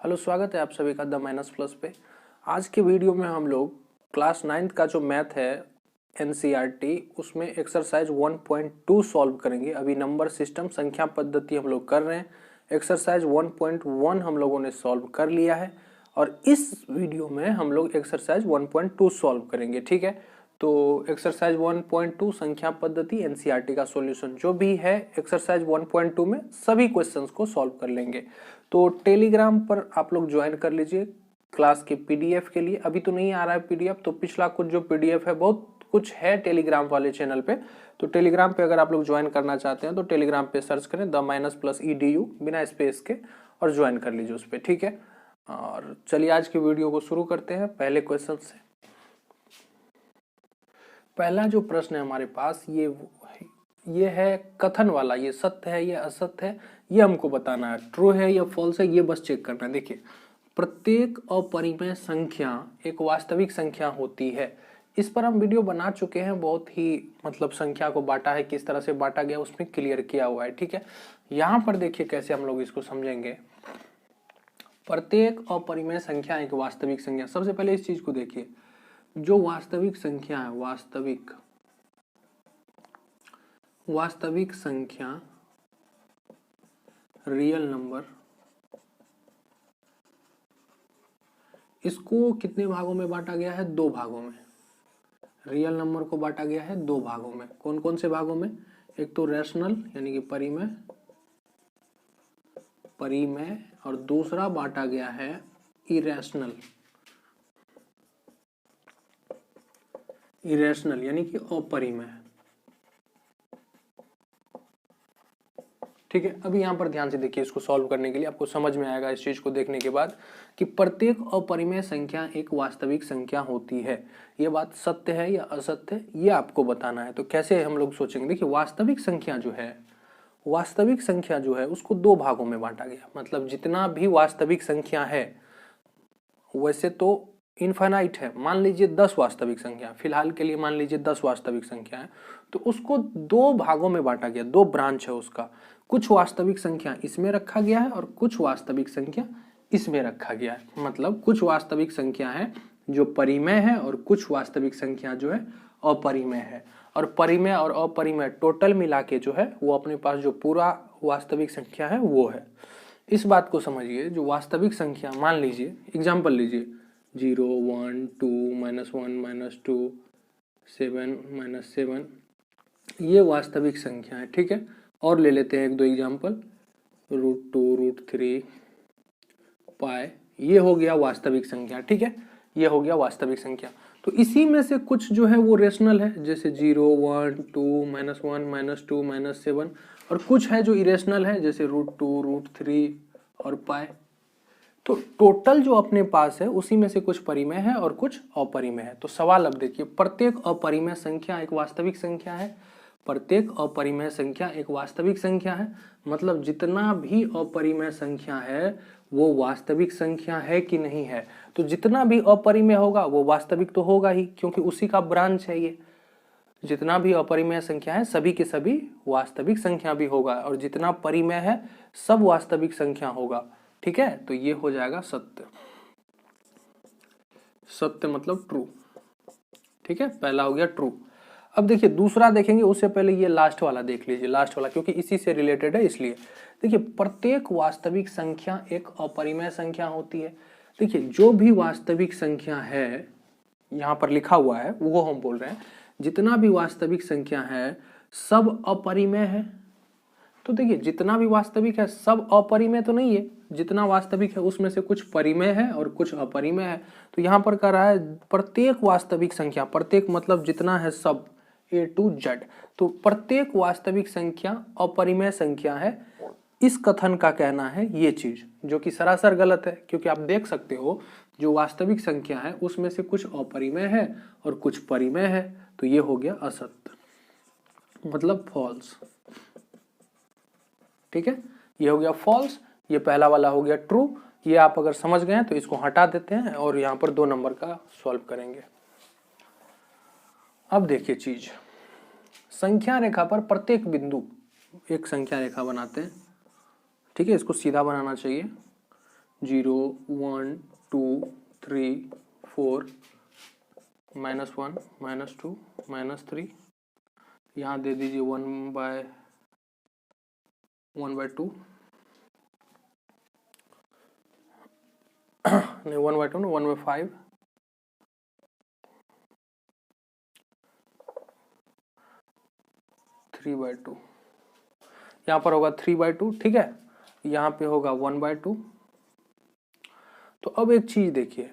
Hello, स्वागत है आप सभी का द माइनस प्लस पे। आज के वीडियो में हम लोग क्लास 9th का जो मैथ है एनसीईआरटी उसमें एक्सरसाइज 1.2 सॉल्व करेंगे। अभी नंबर सिस्टम संख्या पद्धति हम लोग कर रहे हैं। एक्सरसाइज 1.1 हम लोगों ने सॉल्व कर लिया है और इस वीडियो में हम लोग एक्सरसाइज 1.2 सॉल्व करेंगे। ठीक है, तो एक्सरसाइज 1.2 संख्या पद्धति एनसीईआरटी का सॉल्यूशन जो भी है एक्सरसाइज 1.2 में सभी क्वेश्चंस को सॉल्व कर लेंगे। तो टेलीग्राम पर आप लोग ज्वाइन कर लीजिए क्लास के पीडीएफ के लिए। अभी तो नहीं आ रहा है पीडीएफ, तो पिछला कुछ जो पीडीएफ है बहुत कुछ है टेलीग्राम वाले चैनल पे। तो टेलीग्राम पे अगर आप लोग ज्वाइन करना चाहते हैं तो टेलीग्राम पे सर्च करें द माइनस प्लस EDU बिना स्पेस के और ज्वाइन कर लीजिए उस पर। ठीक है, और चलिए आज की वीडियो को शुरू करते हैं पहले क्वेश्चन से। पहला जो प्रश्न है हमारे पास ये है कथन वाला। ये सत्य है, ये असत्य है, ये हमको बताना है। ट्रू है या फॉल्स है, ये बस चेक करना है। देखिए, प्रत्येक अपरिमेय संख्या एक वास्तविक संख्या होती है। इस पर हम वीडियो बना चुके हैं, बहुत ही मतलब संख्या को बांटा है, किस तरह से बांटा गया उसमें क्लियर किया हुआ है। ठीक है, यहाँ पर देखिए कैसे हम लोग इसको समझेंगे। प्रत्येक अपरिमेय संख्या एक वास्तविक संख्या। सबसे पहले इस चीज को देखिए, जो वास्तविक संख्या है, वास्तविक संख्या रियल नंबर, इसको कितने भागों में बांटा गया है? 2 भागों में। रियल नंबर को बांटा गया है 2 भागों में। कौन कौन से भागों में? एक तो रैशनल यानी कि परिमेय और दूसरा बांटा गया है इरेशनल यानी कि अपरिमेय। ठीक है, अभी यहाँ पर ध्यान से देखिए, इसको सॉल्व करने के लिए आपको समझ में आएगा इस चीज को देखने के बाद कि प्रत्येक अपरिमेय संख्या एक वास्तविक संख्या होती है। ये बात सत्य है या असत्य है, ये आपको बताना है। तो कैसे हम लोग सोचेंगे? देखिए, वास्तविक संख्या जो है उसको 2 भागों में बांटा गया। मतलब जितना भी वास्तविक संख्या है, वैसे तो इनफाइनाइट है, मान लीजिए 10 वास्तविक संख्या, फिलहाल के लिए मान लीजिए 10 वास्तविक संख्या है, तो उसको 2 भागों में बांटा गया। 2 ब्रांच है उसका। कुछ वास्तविक संख्या इसमें रखा गया है और कुछ वास्तविक संख्या इसमें रखा गया है। मतलब कुछ वास्तविक संख्या है जो परिमेय है और कुछ वास्तविक संख्या जो है अपरिमेय है। और परिमेय और अपरिमेय टोटल मिला के जो है वो अपने पास जो पूरा वास्तविक संख्या है वो है। इस बात को समझिए, जो वास्तविक संख्या, मान लीजिए एग्जाम्पल लीजिए 0 1 2 -1 -2 7 -7, ये वास्तविक संख्या है। ठीक है, और ले लेते हैं 1-2 एग्जाम्पल। √2 √3 पाई, ये हो गया वास्तविक संख्या। ठीक है, ये हो गया वास्तविक संख्या। तो इसी में से कुछ जो है वो रेशनल है, जैसे 0 1 2 -1 -2 -7, और कुछ है जो इरेशनल है, जैसे √2 √3 और पाई। तो टोटल जो अपने पास है उसी में से कुछ परिमेय है और कुछ अपरिमेय है। तो सवाल अब देखिए, प्रत्येक अपरिमेय संख्या एक वास्तविक संख्या है। प्रत्येक अपरिमेय संख्या एक वास्तविक संख्या है, मतलब जितना भी अपरिमेय संख्या है वो वास्तविक संख्या है कि नहीं है? तो जितना भी अपरिमेय होगा वो वास्तविक तो होगा ही, क्योंकि उसी का ब्रांच है ये। जितना भी अपरिमेय संख्या है सभी के सभी वास्तविक संख्या भी होगा, और जितना परिमेय है सब वास्तविक संख्या होगा। ठीक है, तो ये हो जाएगा सत्य। सत्य मतलब ट्रू। ठीक है, पहला हो गया ट्रू। अब देखिए दूसरा देखेंगे, उससे पहले ये लास्ट वाला देख लीजिए, लास्ट वाला, क्योंकि इसी से रिलेटेड है इसलिए। देखिए, प्रत्येक वास्तविक संख्या एक अपरिमेय संख्या होती है। देखिए, जो भी वास्तविक संख्या है यहाँ पर लिखा हुआ है वो हम बोल रहे हैं, जितना भी वास्तविक संख्या है सब अपरिमेय है। तो देखिए, जितना भी वास्तविक है सब अपरिमेय तो नहीं है, जितना वास्तविक है उसमें से कुछ परिमेय है और कुछ अपरिमेय है। तो यहाँ पर कह रहा है प्रत्येक वास्तविक संख्या, प्रत्येक मतलब जितना है सब, A to Z, तो प्रत्येक वास्तविक संख्या अपरिमेय संख्या है। इस कथन का कहना है ये चीज, जो कि सरासर गलत है, क्योंकि आप देख सकते हो जो वास्तविक संख्या है उसमें से कुछ अपरिमेय है और कुछ परिमेय है। तो ये हो गया असत्य, मतलब फॉल्स। ठीक है, ये हो गया फॉल्स, ये पहला वाला हो गया ट्रू। ये आप अगर समझ गए तो इसको हटा देते हैं और यहाँ पर 2 नंबर का सॉल्व करेंगे। अब देखिए चीज, संख्या रेखा पर प्रत्येक बिंदु, एक संख्या रेखा बनाते हैं। ठीक है, इसको सीधा बनाना चाहिए। 0 1 2 3 4 -1 -2 -3, यहाँ दे दीजिए 1/2 नहीं 1/2 ना 1/5 3/2, यहाँ पर होगा 3/2, ठीक है, यहाँ पे होगा 1/2। तो अब एक चीज देखिए,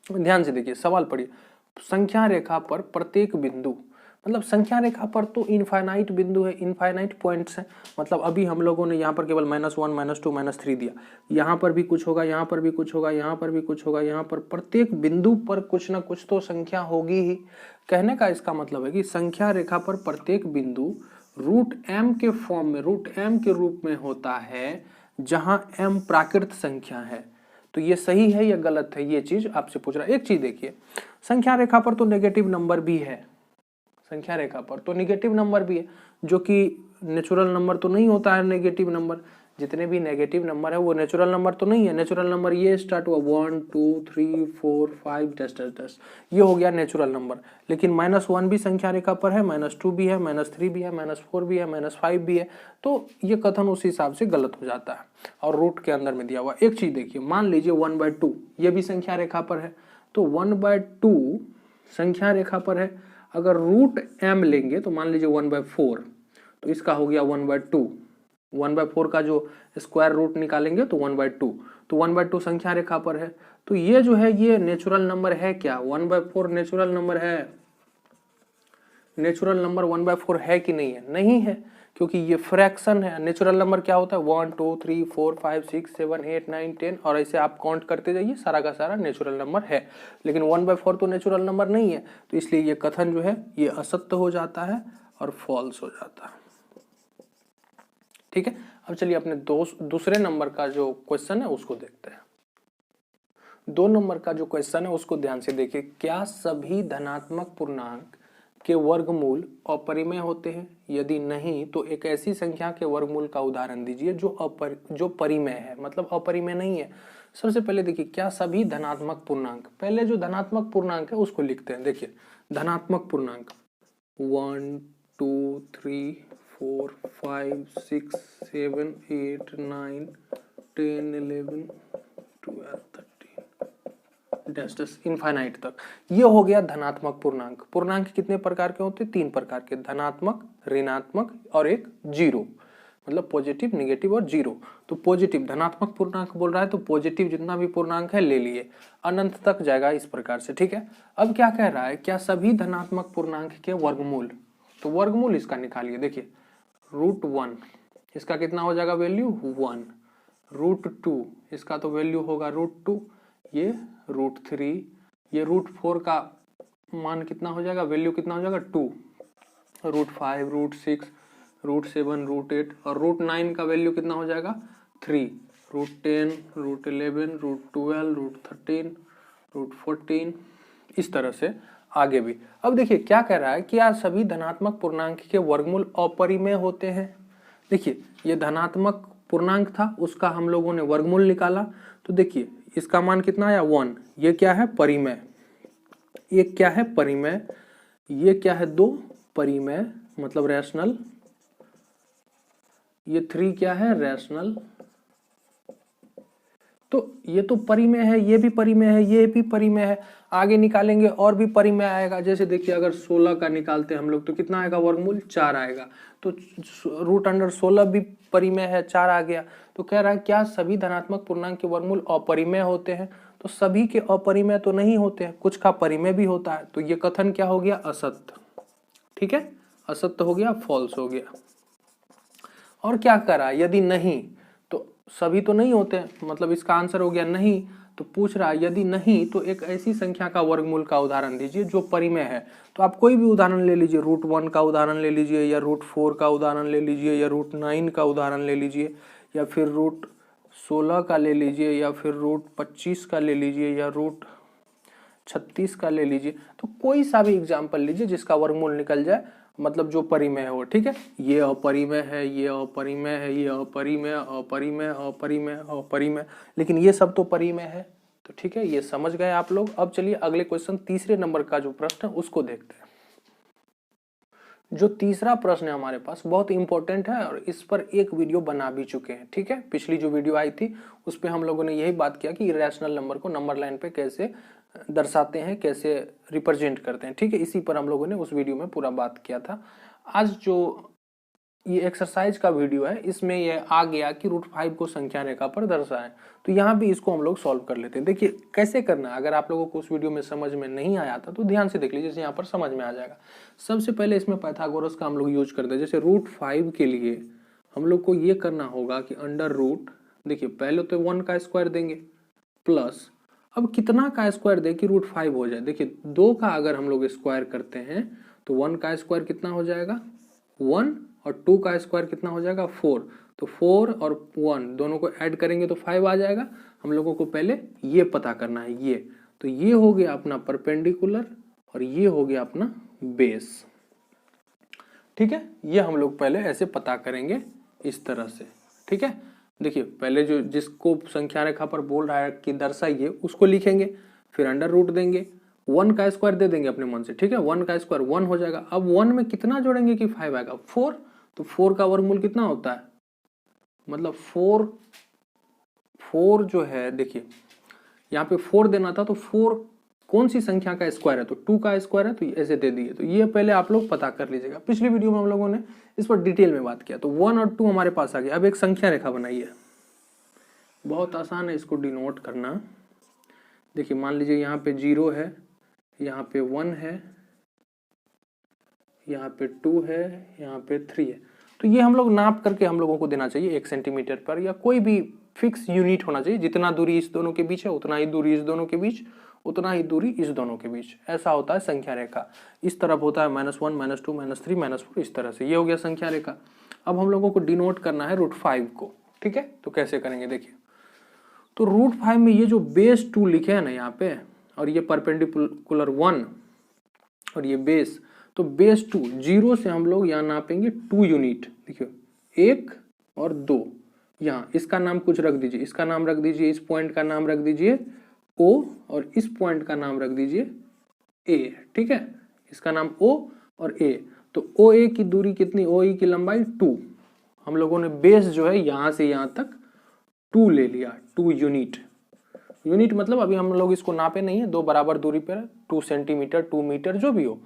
ध्यान से देखिए, सवाल पढ़िए। संख्या रेखा पर प्रत्येक बिंदु, मतलब संख्या रेखा पर तो इनफाइनाइट बिंदु है, इनफाइनाइट पॉइंट्स हैं। मतलब अभी हम लोगों ने यहाँ पर केवल -1 -2 -3 दिया, यहाँ पर भी कुछ होगा, यहाँ पर भी कुछ होगा, यहाँ पर भी कुछ होगा, यहाँ पर प्रत्येक बिंदु पर कुछ ना कुछ तो संख्या होगी ही। कहने का इसका मतलब है कि संख्या रेखा पर प्रत्येक बिंदु √m के फॉर्म में, √m के रूप में होता है, जहां m प्राकृत संख्या है। तो ये सही है या गलत है, ये चीज आपसे पूछ रहा है। एक चीज देखिए, संख्या रेखा पर तो नेगेटिव नंबर भी है, संख्या रेखा पर तो नेगेटिव नंबर भी है, जो कि नेचुरल नंबर तो नहीं होता है नेगेटिव नंबर। जितने भी नेगेटिव नंबर है वो नेचुरल नंबर तो नहीं है। नेचुरल नंबर ये स्टार्ट हुआ 1 2 3 4 5 10, ये हो गया नेचुरल नंबर। लेकिन -1 भी संख्या रेखा पर है, -2 भी है, -3 भी है, -4 भी है, -5 भी है। तो ये कथन उस हिसाब से गलत हो जाता है और रूट के अंदर में दिया हुआ। एक चीज देखिए, मान लीजिए 1/2 ये भी संख्या रेखा पर है, तो 1/2 संख्या रेखा पर है। अगर √m लेंगे तो मान लीजिए 1/4, तो इसका हो गया 1/2। 1/4 का जो स्क्वायर रूट निकालेंगे तो 1/2, तो 1/2 संख्या रेखा पर है। तो ये जो है ये नेचुरल नंबर है क्या? 1/4 नेचुरल नंबर है? नेचुरल नंबर 1/4 है कि नहीं है? नहीं है, क्योंकि ये फ्रैक्शन है। नेचुरल नंबर क्या होता है? 1 2 3 4 5 6 7 8 9 10 और ऐसे आप काउंट करते जाइए, सारा का सारा नेचुरल नंबर है। लेकिन 1/4 तो नेचुरल नंबर नहीं है, तो इसलिए ये कथन जो है ये असत्य हो जाता है और फॉल्स हो जाता है। ठीक है, अब चलिए अपने दूसरे नंबर का जो क्वेश्चन है उसको देखते हैं। 2 नंबर का जो क्वेश्चन है उसको ध्यान से देखिए। क्या सभी धनात्मक पूर्णांक के वर्गमूल अपरिमेय होते हैं? यदि नहीं तो एक ऐसी संख्या के वर्गमूल का उदाहरण दीजिए जो परिमेय है, मतलब अपरिमेय नहीं है। सबसे पहले देखिए, क्या सभी धनात्मक पूर्णांक, पहले जो धनात्मक पूर्णांक है उसको लिखते हैं। देखिए धनात्मक पूर्णांक 1 2 3 4 5 6 7 8 9 10 11 12 13 इनफाइनाइट तक, ये हो गया धनात्मक पूर्णांक। पूर्णांक कितने प्रकार के होते हैं? 3 प्रकार के, धनात्मक, ऋणात्मक और एक जीरो, मतलब पॉजिटिव, नेगेटिव और जीरो। तो पॉजिटिव धनात्मक पूर्णांक बोल रहा है तो पॉजिटिव जितना भी पूर्णांक है ले लिए, अनंत तक जाएगा इस प्रकार से। ठीक है, अब क्या कह रहा है? क्या सभी धनात्मक पूर्णांक के वर्गमूल, तो वर्गमूल इसका निकालिए। देखिए √1 इसका कितना हो जाएगा वैल्यू? 1। √2 इसका तो वैल्यू होगा √2, ये √3, ये √4 का मान कितना हो जाएगा, वैल्यू कितना हो जाएगा 2, √5, √6, √7, √8 और √9 का वैल्यू कितना हो जाएगा 3, √10, √11, √12, √13, √14, इस तरह से आगे भी। अब देखिए क्या कह रहा है, क्या सभी धनात्मक पूर्णांक के वर्गमूल अपरिमेय होते हैं? देखिए ये धनात्मक पूर्णांक था, उसका हम लोगों ने वर्गमूल निकाला, तो देखिए इसका मान कितना आया 1। ये क्या है? परिमेय। ये क्या है? परिमेय। ये क्या है? 2 परिमेय, मतलब रैशनल। ये 3 क्या है? रैशनल। तो ये तो परिमेय है, ये भी परिमेय है, ये भी परिमेय है। आगे निकालेंगे और भी परिमेय आएगा। जैसे देखिए अगर 16 का निकालते हैं हम लोग तो कितना आएगा वर्गमूल? 4 आएगा। तो √16 भी परिमेय है, 4 आ गया। तो कह रहा है क्या सभी धनात्मक पूर्णांक के वर्गमूल अपरिमेय होते हैं? तो सभी के अपरिमेय तो नहीं होते हैं, कुछ का परिमेय भी होता है। तो ये कथन क्या हो गया? असत्य। ठीक है, असत्य हो गया, फॉल्स हो गया। और क्या करा? यदि नहीं तो सभी तो नहीं होते, मतलब इसका आंसर हो गया नहीं। तो पूछ रहा है यदि नहीं तो एक ऐसी संख्या का वर्गमूल का उदाहरण दीजिए जो परिमेय है। तो आप कोई भी उदाहरण ले लीजिए, √1 का उदाहरण ले लीजिए, या √4 का उदाहरण ले लीजिए, या √9 का उदाहरण ले लीजिए, या फिर √16 का ले लीजिए, या फिर √25 का ले लीजिए, या √36 का ले लीजिए। तो कोई सा भी एग्जाम्पल लीजिए जिसका वर्गमूल निकल जाए मतलब जो परिमेय है वो, ठीक है। ये अपरिमेय है, ये अपरिमेय है, ये अपरिमेय, अपरिमेय, अपरिमेय, अपरिमेय, लेकिन ये सब तो परिमेय है। तो ठीक है, ये समझ गए आप लोग। अब चलिए अगले क्वेश्चन, तीसरे नंबर का जो प्रश्न है उसको देखते हैं। जो तीसरा प्रश्न है हमारे पास बहुत इंपॉर्टेंट है और इस पर एक वीडियो बना भी चुके हैं, ठीक है। पिछली जो वीडियो आई थी उस पर हम लोगों ने यही बात किया कि इरेशनल नंबर को नंबर लाइन पे कैसे दर्शाते हैं, कैसे रिप्रेजेंट करते हैं, ठीक है। इसी पर हम लोगों ने उस वीडियो में पूरा बात किया था। आज जो ये एक्सरसाइज का वीडियो है इसमें ये आ गया कि √5 को संख्या रेखा पर दर्शाएं। तो यहाँ भी इसको हम लोग सॉल्व कर लेते हैं। देखिए कैसे करना है, अगर आप लोगों को उस वीडियो में समझ में नहीं आया था तो ध्यान से देख लीजिए, जैसे यहाँ पर समझ में आ जाएगा। सबसे पहले इसमें पाइथागोरस का हम लोग यूज करते हैं। जैसे √5 के लिए हम लोग को ये करना होगा कि अंडर रूट, देखिए पहले तो 1 का स्क्वायर देंगे प्लस, अब कितना का स्क्वायर दे कि √5 हो जाए। देखिए 2 का अगर हम लोग स्क्वायर करते हैं तो 1 का स्क्वायर कितना हो जाएगा 1, और 2 का स्क्वायर कितना हो जाएगा 4। तो 4 और 1 दोनों को ऐड करेंगे तो 5 आ जाएगा। हम लोगों को पहले ये पता करना है, ये तो ये हो गया अपना परपेंडिकुलर और ये हो गया अपना बेस, ठीक है। ये हम लोग पहले ऐसे पता करेंगे इस तरह से, ठीक है। देखिए पहले जो जिसको संख्या रेखा पर बोल रहा है कि दर्शाइए उसको लिखेंगे, फिर अंडर रूट देंगे, 1 का स्क्वायर दे देंगे अपने मन से, ठीक है। 1 का स्क्वायर 1 हो जाएगा। अब 1 में कितना जोड़ेंगे कि 5 आएगा 4, तो 4 का वर्गमूल कितना होता है, मतलब 4 जो है, देखिए यहाँ पे 4 देना था तो 4 कौन सी संख्या का स्क्वायर है, तो 2 का स्क्वायर है, तो ऐसे दे दिए। तो ये पहले आप लोग पता कर लीजिएगा। पिछली वीडियो में हम लोगों ने इस पर डिटेल में बात किया। तो 1 और 2 हमारे पास आ गया। अब एक संख्या रेखा बनाइए, बहुत आसान है इसको डिनोट करना। देखिए मान लीजिए यहाँ पे 0 है, यहाँ पे 1 है, यहाँ पे 2 है, यहाँ पे 3 है। तो ये हम लोग नाप करके हम लोगों को देना चाहिए 1 सेंटीमीटर पर, या कोई भी फिक्स यूनिट होना चाहिए। जितना दूरी इस दोनों के बीच है उतना ही दूरी इस दोनों के बीच, उतना ही दूरी इस दोनों के बीच। ऐसा होता है संख्या रेखा। इस तरफ होता है -1, -2, -3, -4, इस तरह से। ये हो गया संख्या रेखा। अब हम लोगों को डिनोट करना है √5 को, ठीक है। तो कैसे करेंगे देखिए, तो √5 में ये जो बेस 2 लिखे हैं ना यहाँ पे, और ये परपेंडिकुलर 1 और ये बेस, तो बेस 2 0 से हम लोग यहाँ नापेंगे 2 यूनिट। देखियो 1 और 2, यहाँ इसका नाम कुछ रख दीजिए, इसका नाम रख दीजिए, इस पॉइंट का नाम रख दीजिए O, और इस पॉइंट का नाम रख दीजिए A, ठीक है। इसका नाम O और A। तो OA की दूरी कितनी, OE की लंबाई 2। हम लोगों ने बेस जो है यहाँ से यहाँ तक 2 ले लिया, 2 यूनिट। यूनिट मतलब अभी हम लोग इसको नापे नहीं है, 2 बराबर दूरी पर, 2 सेंटीमीटर 2 मीटर जो भी हो।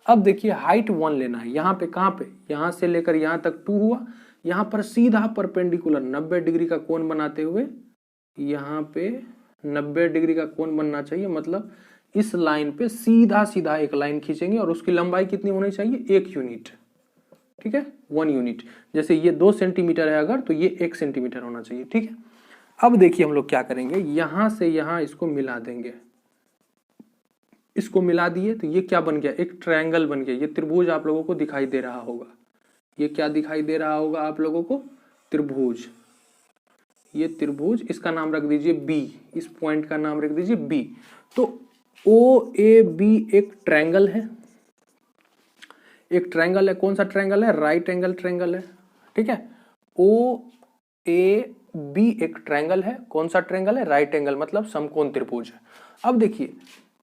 अब देखिए हाइट 1 लेना है। यहाँ पे कहाँ पे, यहाँ से लेकर यहाँ तक 2 हुआ। यहाँ पर सीधा परपेंडिकुलर 90 डिग्री का कोण बनाते हुए यहाँ पे 90 डिग्री का कोण बनना चाहिए। मतलब इस लाइन पे सीधा सीधा एक लाइन खींचेंगे और उसकी लंबाई कितनी होनी चाहिए, 1 यूनिट, ठीक है, 1 यूनिट। जैसे ये 2 सेंटीमीटर है अगर, तो ये 1 सेंटीमीटर होना चाहिए, ठीक है। अब देखिए हम लोग क्या करेंगे, यहां से यहां इसको मिला देंगे। इसको मिला दिए तो ये क्या बन गया, एक ट्रायंगल बन गया। ये त्रिभुज आप लोगों को दिखाई दे रहा होगा। ये क्या दिखाई दे रहा होगा आप लोगों को, त्रिभुज। ये त्रिभुज, इसका नाम रख दीजिए बी, इस पॉइंट का नाम रख दीजिए बी। तो OAB एक ट्रायंगल है, एक ट्रायंगल है। कौन सा ट्रायंगल है, राइट एंगल ट्रायंगल है, ठीक है। OAB एक ट्रायंगल है। कौन सा ट्रायंगल है, राइट एंगल, मतलब समकोण त्रिभुज है। अब देखिए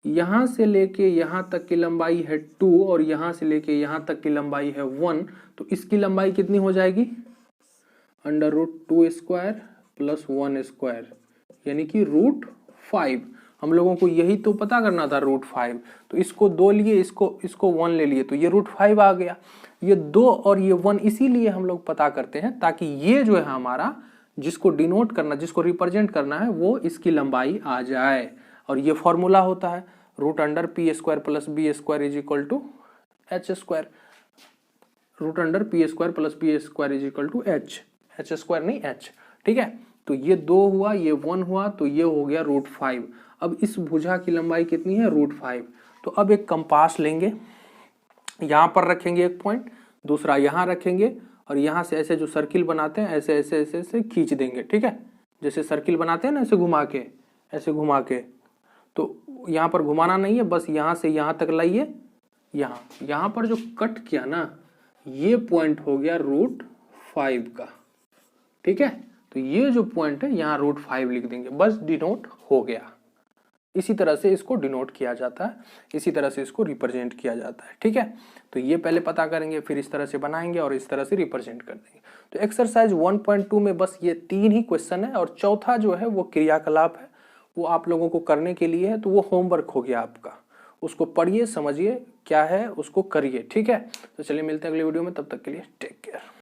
यहां से लेके यहां तक की लंबाई है 2 और यहां से लेके यहां तक की लंबाई है 1। तो इसकी लंबाई कितनी हो जाएगी, √2 स्क्वायर प्लस 1 स्क्वायर, यानी कि √5। हम लोगों को यही तो पता करना था, √5। तो इसको 2 लिए, इसको 1 ले लिए, तो ये √5 आ गया। ये 2 और ये 1 इसीलिए हम लोग पता करते हैं ताकि ये जो है हमारा, जिसको डिनोट करना, जिसको रिप्रेजेंट करना है, वो इसकी लंबाई आ जाए। और ये फॉर्मूला होता है √P² plus B² is equal to H²। √P² plus B² is equal to H² नहीं H, ठीक है। तो ये 2 हुआ, ये 1 हुआ, तो ये हो गया √5। अब इस भुजा की लंबाई कितनी है, √5। तो अब एक कंपास लेंगे, यहां पर रखेंगे एक पॉइंट, दूसरा यहां रखेंगे, और यहां से ऐसे जो सर्किल बनाते हैं ऐसे ऐसे ऐसे ऐसे खींच देंगे, ठीक है। जैसे सर्किल बनाते हैं ना, ऐसे घुमा के, ऐसे घुमा के। तो यहाँ पर घुमाना नहीं है, बस यहाँ से यहाँ तक लाइए, यहाँ पर जो कट किया ना, ये पॉइंट हो गया √5 का, ठीक है। तो ये जो पॉइंट है यहाँ √5 लिख देंगे, बस डिनोट हो गया। इसी तरह से इसको डिनोट किया जाता है, इसी तरह से इसको रिप्रेजेंट किया जाता है, ठीक है। तो ये पहले पता करेंगे, फिर इस तरह से बनाएंगे और इस तरह से रिप्रेजेंट कर देंगे। तो एक्सरसाइज 1.2 में बस ये 3 ही क्वेश्चन है, और चौथा जो है वो क्रियाकलाप है, वो आप लोगों को करने के लिए है। तो वो होमवर्क हो गया आपका, उसको पढ़िए, समझिए क्या है, उसको करिए, ठीक है। तो चलिए मिलते हैं अगले वीडियो में, तब तक के लिए टेक केयर।